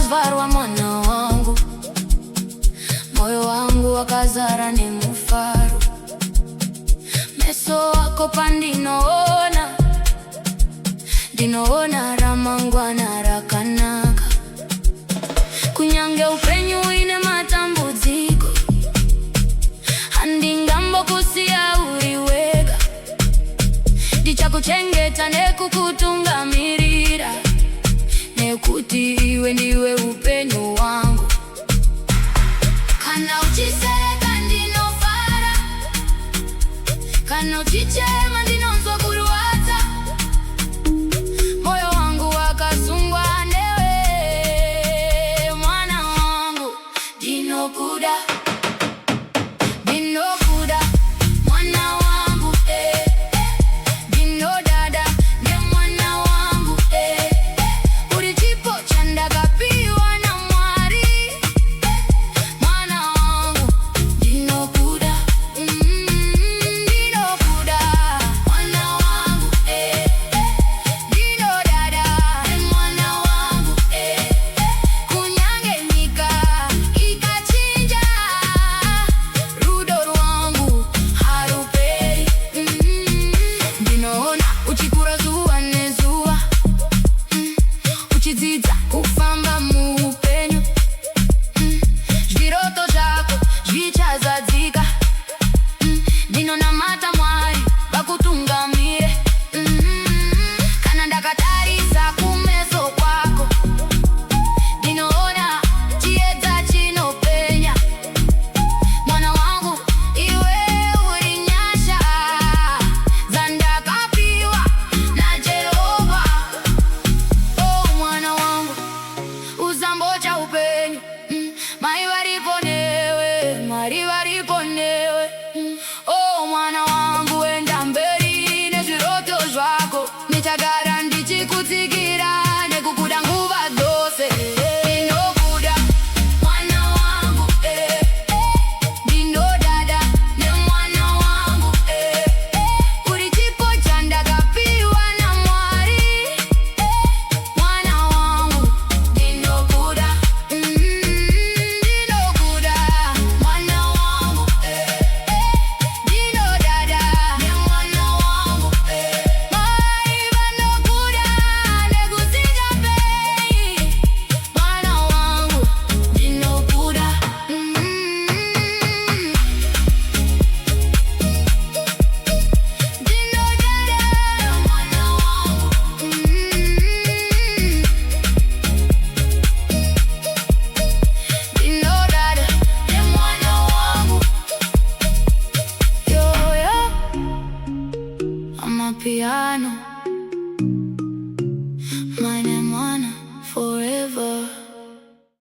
kuzvarwa mwana wangu, moyo wangu wakazara nemufaro. Meso wako pandinoona, ndinoona ramangwana rakanaka. Kunyange upenyu ine matambudziko, handingambokusiya uri wega. Ndichakuchengeta nekukutungamirira, nekuti iwe ndiwe upenyu wangu. Kana uchiseka ndinofara, kana uchichema ndinonzwa kurwadza. Moyo wangu wakasungwa newe, mwana wangu. Ndinokuda, ndinokuda, mwana wangu, ndinodada nemwana wangu, uri chipo chandakapiwa na Mwari. Mwana wangu, ndinokuda, ndinokuda, mwana wangu, ndinodada nemwana wangu, kunyange nyika ikachinja, rudo rwangu haruperi. Ndinoona uchikura zuva nezuva, uchidzidza kufamba muupenyu. Zviroto zvako zvichazadzika, ndinonamata Mwari vakutungamire. Kana ndakatarisa kumeso kwako, ndinoona chiedza chinopenya. Mwana wangu, iwe uri nyasha dzandakapiwa naJehovha. Oh mwana wangu, uzambocha upenyu, mai varipo newe, Mwari varipo newe. Oh mwana wangu, enda mberi nezviroto zvako, ndichagara ndichikutsikira nekukuda nguva dzose. Ndinokuda mwana wangu, ndinodada nemwana wangu, uri chipo chandakapiwa na Mwari. Mwana wangu, ndinokuda, ndinokuda, mwana wangu, ndinodada nemwana wangu. Mai vanokuda nekusinga pei, mwana wangu, ndinokuda, ndinodada mwana wangu, ndinodada nemwana wangu. Yo yo, Amapiano.